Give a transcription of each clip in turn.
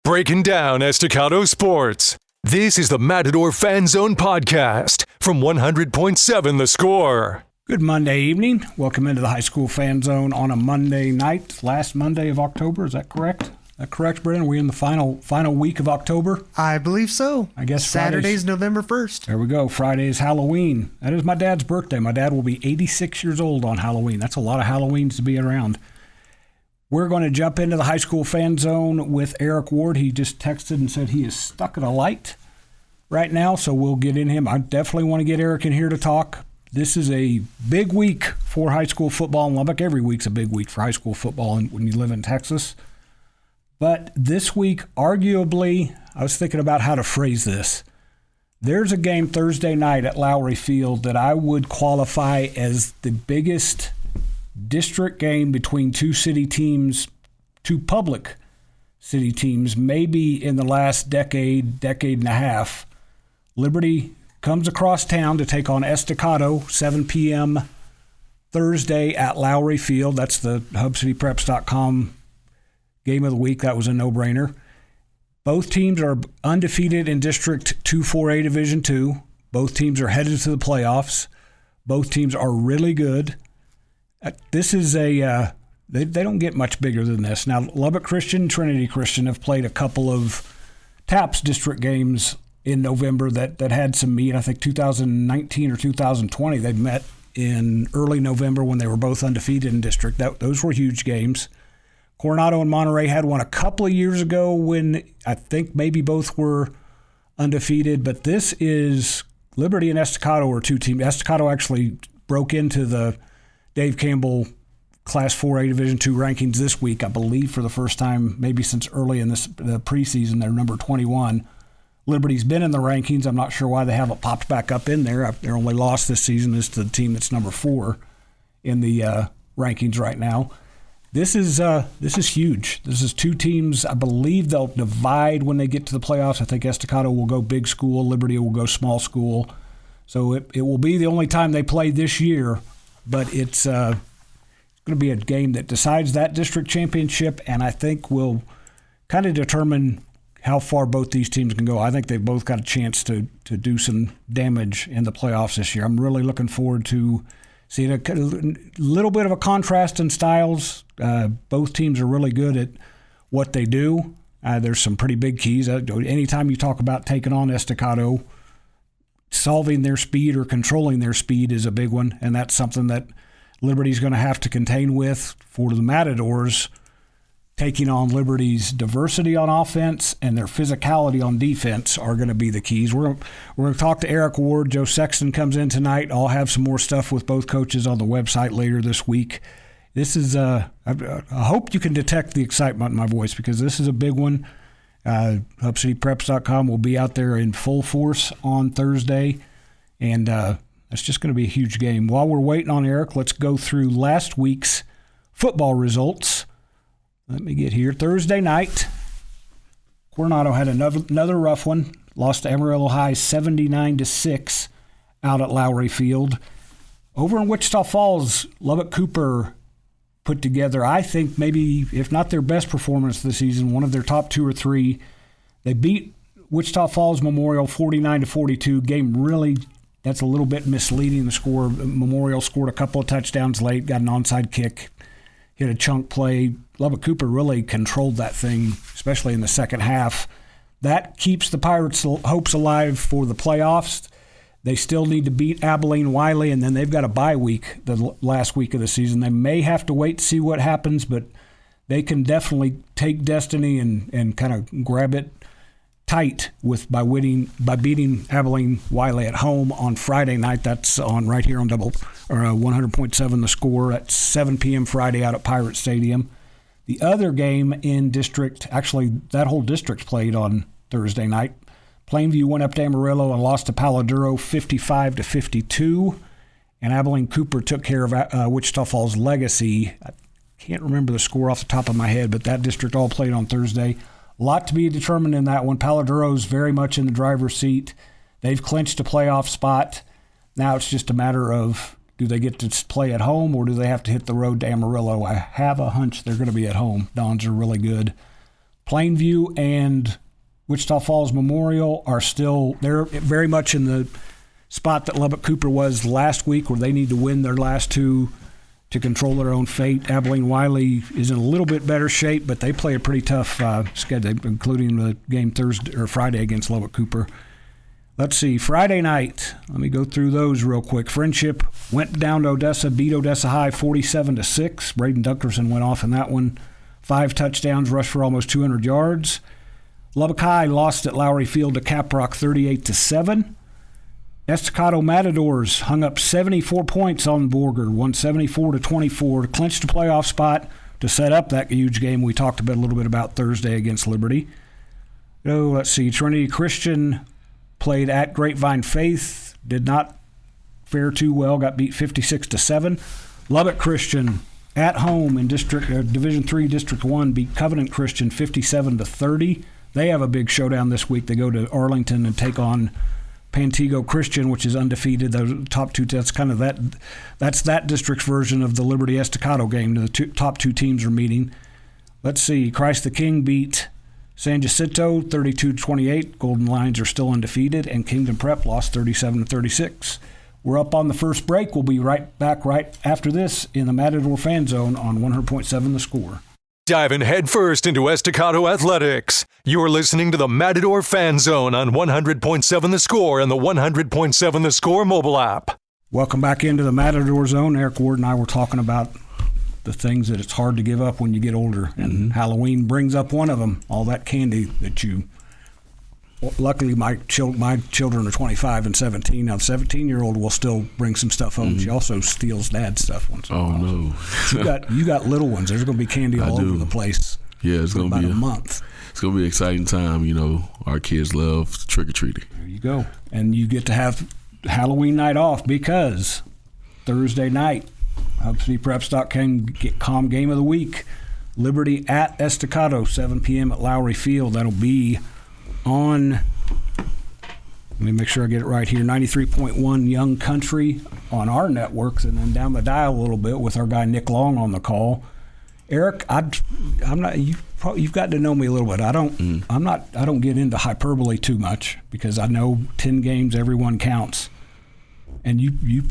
Breaking down Estacado sports. This is the Matador Fan Zone podcast from 100.7 The Score. Good Monday evening. Welcome into the High School Fan Zone on a Monday night, last Monday of October. Is that correct? Brennan? Are we in the final week of October? I believe so. I guess Saturday's November 1st. There we go. Friday is Halloween. That is my dad's birthday. My dad will be 86 years old on Halloween. That's a lot of Halloweens to be around. We're going to jump into the High School Fan Zone with Eric Ward. He just texted and said he is stuck at a light right now, so we'll get in him. I definitely want to get Eric in here to talk. This is a big week for high school football in Lubbock. Every week's a big week for high school football when you live in Texas. But this week, arguably, I was thinking about how to phrase this. There's a game Thursday night at Lowry Field that I would qualify as the biggest district game between two public city teams, maybe in the last decade and a half. Liberty comes across town to take on Estacado, 7 p.m. Thursday at Lowry Field. That's the HubCityPreps.com game of the week. That was a no-brainer. Both teams are undefeated in District 2-4A Division II. Both teams are headed to the playoffs. Both teams are really good. This is they don't get much bigger than this. Now, Lubbock Christian and Trinity Christian have played a couple of TAPS district games in November that had some meat. I think 2019 or 2020 they met in early November when they were both undefeated in district. Those were huge games. Coronado and Monterey had one a couple of years ago when I think maybe both were undefeated, but this is Liberty and Estacado are two teams. Estacado actually broke into the Dave Campbell Class 4A Division II rankings this week, I believe for the first time maybe since early in the preseason. They're number 21. Liberty's been in the rankings. I'm not sure why they haven't popped back up in there. Their only loss this season is to the team that's number 4 in the rankings right now. This is huge. This is two teams. I believe they'll divide when they get to the playoffs. I think Estacado will go big school. Liberty will go small school. So it will be the only time they play this year, but it's going to be a game that decides that district championship, and I think will kind of determine how far both these teams can go. I think they've both got a chance to do some damage in the playoffs this year. I'm really looking forward to seeing a little bit of a contrast in styles. Both teams are really good at what they do. There's some pretty big keys. Anytime you talk about taking on Estacado, solving their speed or controlling their speed is a big one, and that's something that Liberty's going to have to contain with for the Matadors. Taking on Liberty's diversity on offense and their physicality on defense are going to be the keys. We're going to talk to Eric Ward. Joe Sexton comes in tonight. I'll have some more stuff with both coaches on the website later this week. This is I hope you can detect the excitement in my voice because this is a big one. HubCityPreps.com will be out there in full force on Thursday, and it's just going to be a huge game. While we're waiting on Eric, let's go through last week's football results. Let me get here. Thursday night, Coronado had another rough one. Lost to Amarillo High 79-6 out at Lowry Field. Over in Wichita Falls, Lubbock Cooper put together, I think, maybe, if not their best performance this season, one of their top 2 or 3. They beat Wichita Falls Memorial 49-42. Game really, that's a little bit misleading, the score. Memorial scored a couple of touchdowns late, got an onside kick, hit a chunk play. Lubbock Cooper really controlled that thing, especially in the second half. That keeps the Pirates' hopes alive for the playoffs. They still need to beat Abilene Wiley, and then they've got a bye week the last week of the season. They may have to wait to see what happens, but they can definitely take destiny and kind of grab it tight by beating Abilene Wiley at home on Friday night. That's on right here on 100.7 The Score at 7 p.m. Friday out at Pirate Stadium. The other game in district, actually that whole district played on Thursday night. Plainview went up to Amarillo and lost to Paladuro 55-52, and Abilene Cooper took care of Wichita Falls Legacy. I can't remember the score off the top of my head, but that district all played on Thursday. A lot to be determined in that one. Paladuro's very much in the driver's seat. They've clinched a playoff spot. Now it's just a matter of, do they get to play at home or do they have to hit the road to Amarillo? I have a hunch they're going to be at home. Dons are really good. Plainview and Wichita Falls Memorial are still, they're very much in the spot that Lubbock Cooper was last week, where they need to win their last two to control their own fate. Abilene Wiley is in a little bit better shape, but they play a pretty tough schedule, including the game Thursday or Friday against Lubbock Cooper. Let's see, Friday night, let me go through those real quick. Friendship went down to Odessa, beat Odessa High 47-6. Braden Dunkerson went off in that one. 5 touchdowns, rushed for almost 200 yards. Lubbock High lost at Lowry Field to Caprock 38-7. Estacado Matadors hung up 74 points on Borger, won 74-24 to clinch the playoff spot to set up that huge game we talked a little bit about Thursday against Liberty. Oh, let's see, Trinity Christian played at Grapevine Faith, did not fare too well, got beat 56-7. Lubbock Christian at home in Division III District 1 beat Covenant Christian 57-30. They have a big showdown this week. They go to Arlington and take on Pantego Christian, which is undefeated. Those top two, that's kind of that's that district's version of the Liberty Estacado game. The top two teams are meeting. Let's see, Christ the King beat San Jacinto 32-28. Golden Lions are still undefeated, and Kingdom Prep lost 37-36. We're up on the first break. We'll be right back right after this in the Matador Fan Zone on 100.7 The Score. Diving headfirst into Estacado athletics. You're listening to the Matador Fan Zone on 100.7 The Score and the 100.7 The Score mobile app. Welcome back into the Matador Zone. Eric Ward and I were talking about the things that it's hard to give up when you get older, and Halloween brings up one of them. All that candy that you. Luckily, my children are 25 and 17. Now, the 17-year-old will still bring some stuff home. She also steals dad's stuff once in a while. Oh no! You got little ones. There's going to be candy all over the place. Yeah, it's going to be a month. It's going to be an exciting time. You know, our kids love trick or treating. There you go, and you get to have Halloween night off because Thursday night, HubCityPreps.com game of the week, Liberty at Estacado, 7 p.m. at Lowry Field. That'll be on, let me make sure I get it right here, 93.1 Young Country on our networks, and then down the dial a little bit with our guy Nick Long on the call. Eric, I'm not. You've got to know me a little bit. I don't get into hyperbole too much because I know 10 games, everyone counts. And you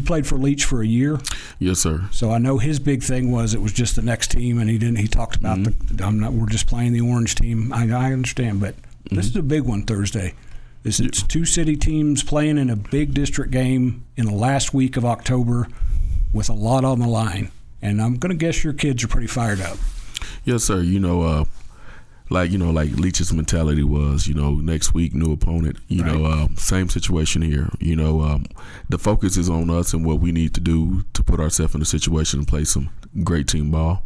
played for Leach for a year. Yes, sir. So I know his big thing was it was just the next team, and he talked about we're just playing the orange team. I understand, but this is a big one Thursday. It's two city teams playing in a big district game in the last week of October with a lot on the line. And I'm going to guess your kids are pretty fired up. Yes, sir. Like Leach's mentality was, next week, new opponent, same situation here. The focus is on us and what we need to do to put ourselves in a situation to play some great team ball.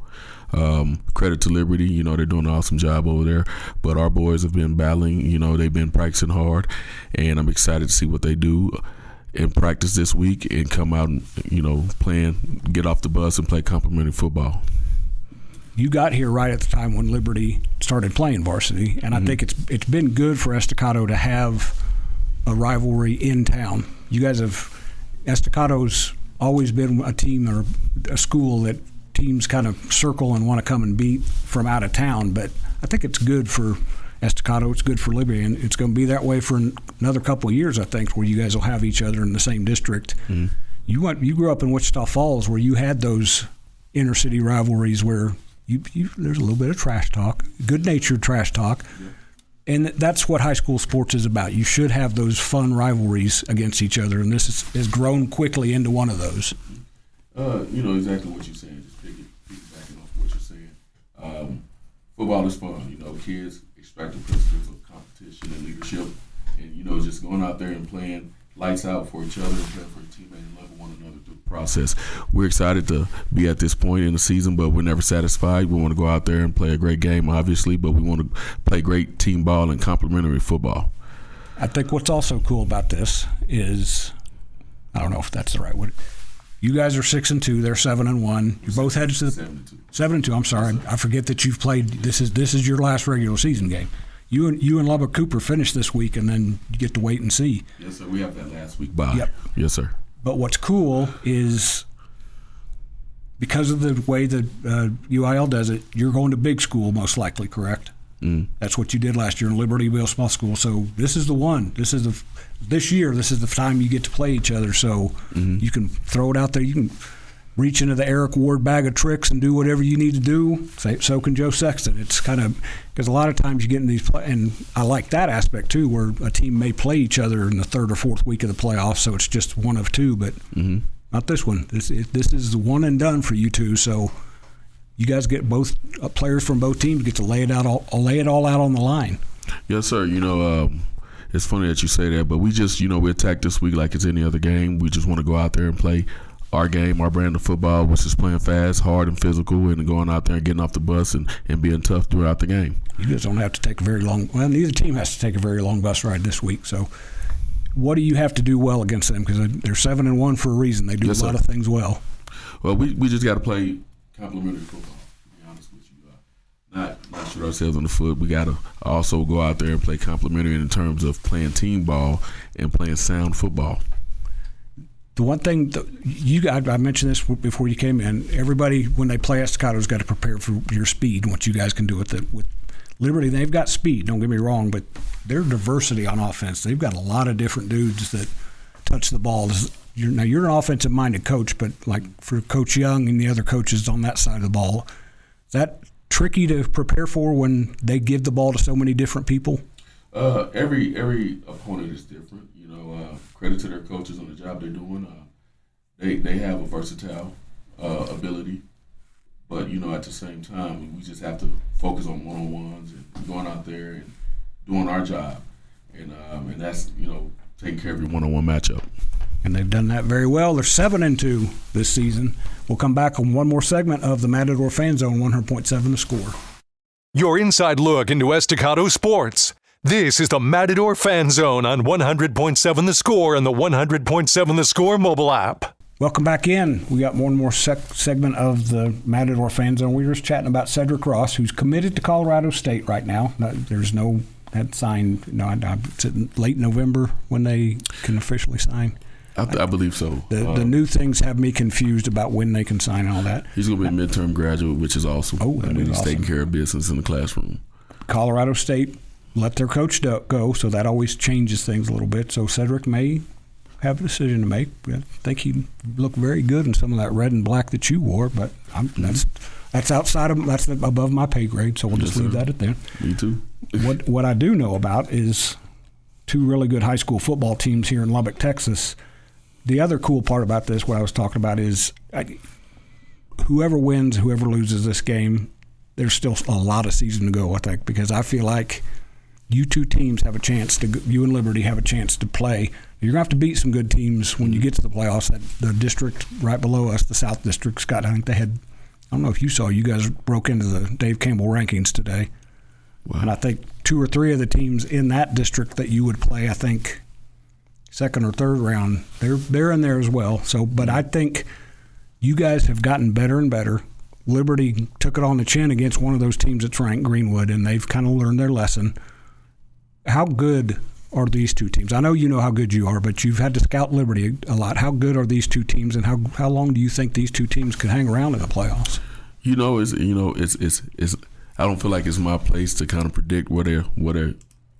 Credit to Liberty, they're doing an awesome job over there, but our boys have been battling, they've been practicing hard, and I'm excited to see what they do in practice this week and come out and, get off the bus and play complimentary football. You got here right at the time when Liberty started playing varsity, and I think it's been good for Estacado to have a rivalry in town. You guys Estacado's always been a team or a school that teams kind of circle and want to come and beat from out of town, but I think it's good for Estacado, it's good for Liberty, and it's going to be that way for another couple of years, I think, where you guys will have each other in the same district. You grew up in Wichita Falls where you had those inner city rivalries where there's a little bit of trash talk, good-natured trash talk, and that's what high school sports is about. You should have those fun rivalries against each other, and this has grown quickly into one of those. Exactly what you're saying. Just piggybacking off what you're saying. Football is fun. Kids expect the principles of competition and leadership, and just going out there and playing lights out for each other and playing for a teammate and loving one another through the process. We're excited to be at this point in the season, but we're never satisfied. We want to go out there and play a great game, obviously, but we want to play great team ball and complementary football. I think what's also cool about this is, I don't know if that's the right word. You guys are 6-2. They're 7-1. You're both headed to 7-2. I'm sorry, I forget that you've played. This is your last regular season game. You and Lubbock Cooper finish this week, and then you get to wait and see. Yes, sir. We have that last week bye. Yep. Yes, sir. But what's cool is because of the way that UIL does it, you're going to big school most likely, correct? That's what you did last year in Libertyville Small School. So this is the one. This is this year. This is the time you get to play each other. So you can throw it out there. You can reach into the Eric Ward bag of tricks and do whatever you need to do. So can Joe Sexton. It's kind of because a lot of times you get in these and I like that aspect too, where a team may play each other in the third or fourth week of the playoffs. So it's just one of two, but not this one. This is the one and done for you two. So. You guys get both players from both teams get to lay it all out on the line. Yes, sir. It's funny that you say that, but we just, we attack this week like it's any other game. We just want to go out there and play our game, our brand of football, which is playing fast, hard, and physical, and going out there and getting off the bus and being tough throughout the game. You just don't have to take a very long – well, neither team has to take a very long bus ride this week. So what do you have to do well against them? Because they're 7-1 for a reason. They do a lot of things well. Well, we just got to play – complementary football, to be honest with you. Not shoot ourselves in the foot. We got to also go out there and play complementary in terms of playing team ball and playing sound football. The one thing I mentioned this before you came in. Everybody, when they play Estacado, has got to prepare for your speed and what you guys can do with it. With Liberty, they've got speed. Don't get me wrong, but their diversity on offense. They've got a lot of different dudes that touch the ball. You're an offensive-minded coach, but like for Coach Young and the other coaches on that side of the ball, is that tricky to prepare for when they give the ball to so many different people? Every opponent is different. Credit to their coaches on the job they're doing. They have a versatile ability, but at the same time, we just have to focus on one-on-ones and going out there and doing our job, and that's taking care of your one-on-one matchup. And they've done that very well. They're 7-2 this season. We'll come back on one more segment of the Matador Fan Zone, 100.7 The Score. Your inside look into Estacado sports. This is the Matador Fan Zone on 100.7 The Score and the 100.7 The Score mobile app. Welcome back in. We got one more segment of the Matador Fan Zone. We were just chatting about Cedric Ross, who's committed to Colorado State right now. There's no that signed. It's late November when they can officially sign. I believe so. The new things have me confused about when they can sign and all that. He's going to be a midterm graduate, which is awesome. He's awesome. Taking care of business in the classroom. Colorado State let their coach go, so that always changes things a little bit. So Cedric may have a decision to make. I think he looked very good in some of that red and black that you wore, but that's outside of that's above my pay grade. So we'll just leave that at that. Me too. What I do know about is two really good high school football teams here in Lubbock, Texas. The other cool part about this, what I was talking about, is whoever wins, whoever loses this game, there's still a lot of season to go, I think, because I feel like you two teams have a chance to, you and Liberty have a chance to play. You're going to have to beat some good teams when you get to the playoffs. The district right below us, the South District, Scott, I think they had, I don't know if you saw, you guys broke into the Dave Campbell rankings today. Wow. And I think two or three of the teams in that district that you would play, I think, second or third round, they're in there as well. So, but I think you guys have gotten better and better. Liberty took it on the chin against one of those teams that's ranked, Greenwood, and they've kind of learned their lesson. How good are these two teams? I know you know how good you are, but you've had to scout Liberty a lot. How good are these two teams, and how long do you think these two teams could hang around in the playoffs? It's I don't feel like it's my place to kind of predict where they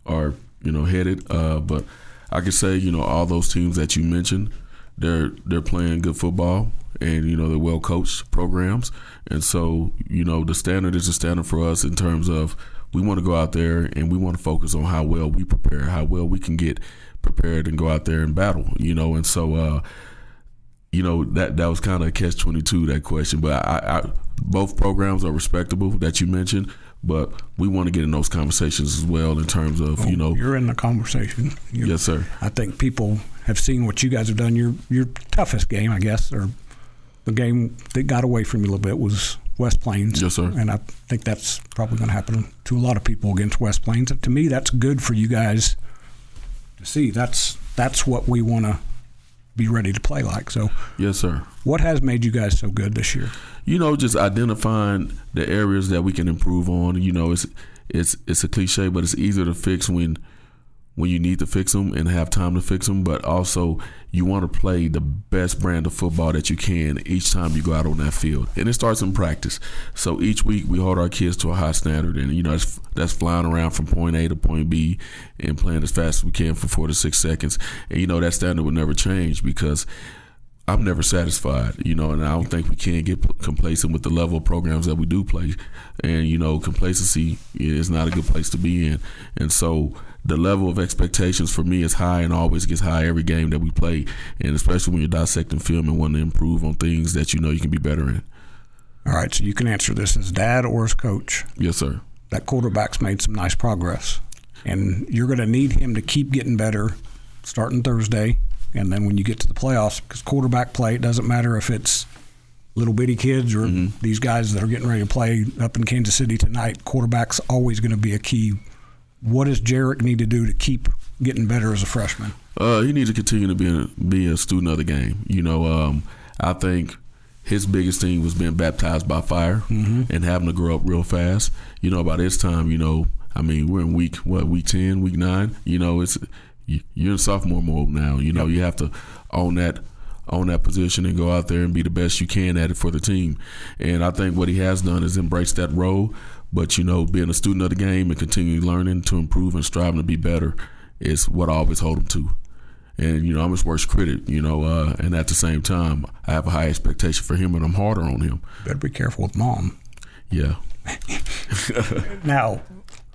are headed. But I could say all those teams that you mentioned, they're playing good football, and they're well coached programs, and so the standard is the standard for us in terms of we want to go out there and we want to focus on how well we prepare, how well we can get prepared and go out there and battle, and so that was kind of a catch-22, that question. But I both programs are respectable that you mentioned, but we want to get in those conversations as well in terms of you're in the conversation. Yes, sir. I think people have seen what you guys have done. Your toughest game, I guess, or the game that got away from you a little bit, was West Plains. Yes, sir. And I think that's probably going to happen to a lot of people against West Plains. To me, that's good for you guys to see. That's what we want to be ready to play like. So, yes, sir. What has made you guys so good this year? Just identifying the areas that we can improve on. It's a cliche, but it's easier to fix when when you need to fix them and have time to fix them, but also you want to play the best brand of football that you can each time you go out on that field. And it starts in practice. So each week we hold our kids to a high standard, and that's flying around from point A to point B and playing as fast as we can for 4 to 6 seconds. And that standard will never change, because I'm never satisfied, and I don't think we can get complacent with the level of programs that we do play. And, complacency is not a good place to be in. And so the level of expectations for me is high and always gets high every game that we play, and especially when you're dissecting film and wanting to improve on things that you can be better in. All right, so you can answer this as dad or as coach. Yes, sir. That quarterback's made some nice progress, and you're going to need him to keep getting better starting Thursday. And then when you get to the playoffs, because quarterback play, it doesn't matter if it's little bitty kids or these guys that are getting ready to play up in Kansas City tonight, quarterback's always going to be a key. What does Jarek need to do to keep getting better as a freshman? He needs to continue to be a student of the game. I think his biggest thing was being baptized by fire and having to grow up real fast. By this time, we're in week 10, week 9. You're in sophomore mode now. You have to own that position and go out there and be the best you can at it for the team. And I think what he has done is embrace that role. But, being a student of the game and continuing learning to improve and striving to be better is what I always hold him to. And, I'm his worst critic, and at the same time, I have a high expectation for him, and I'm harder on him. Better be careful with Mom. Yeah. Now,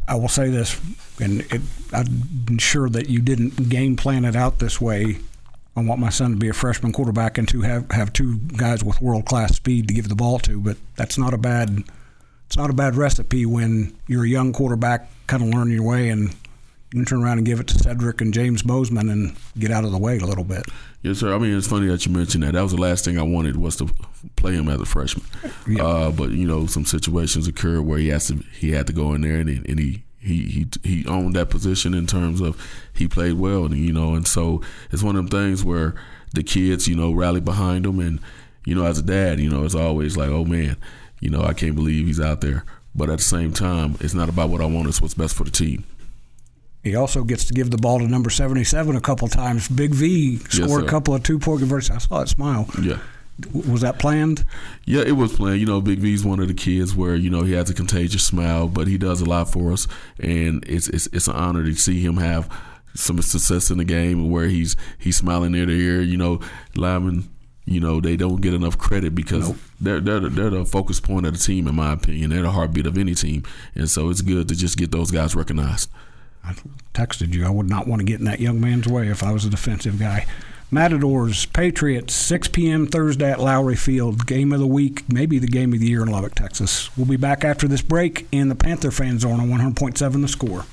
I will say this, and I'm sure that you didn't game plan it out this way. I want my son to be a freshman quarterback and to have two guys with world-class speed to give the ball to, but it's not a bad recipe when you're a young quarterback kind of learning your way, and you can turn around and give it to Cedric and James Bozeman and get out of the way a little bit. Yes, sir. It's funny that you mentioned that. That was the last thing I wanted, was to play him as a freshman. Yeah. But some situations occurred where he had to go in there, and he owned that position in terms of he played well, and so it's one of them things where the kids rally behind him, and as a dad, it's always like, oh man, I can't believe he's out there. But at the same time, it's not about what I want, it's what's best for the team. He also gets to give the ball to number 77 a couple times. Big V scored a couple of 2-point conversions. I saw that smile. Yeah. Was that planned? Yeah, it was planned. Big V's one of the kids where, he has a contagious smile, but he does a lot for us. And it's an honor to see him have some success in the game where he's smiling ear to ear. Linemen, they don't get enough credit because they're the focus point of the team, in my opinion. They're the heartbeat of any team. And so it's good to just get those guys recognized. I texted you. I would not want to get in that young man's way if I was a defensive guy. Matadors, Patriots, 6 p.m. Thursday at Lowry Field. Game of the week, maybe the game of the year in Lubbock, Texas. We'll be back after this break in the Panther Fan Zone on 100.7 The Score.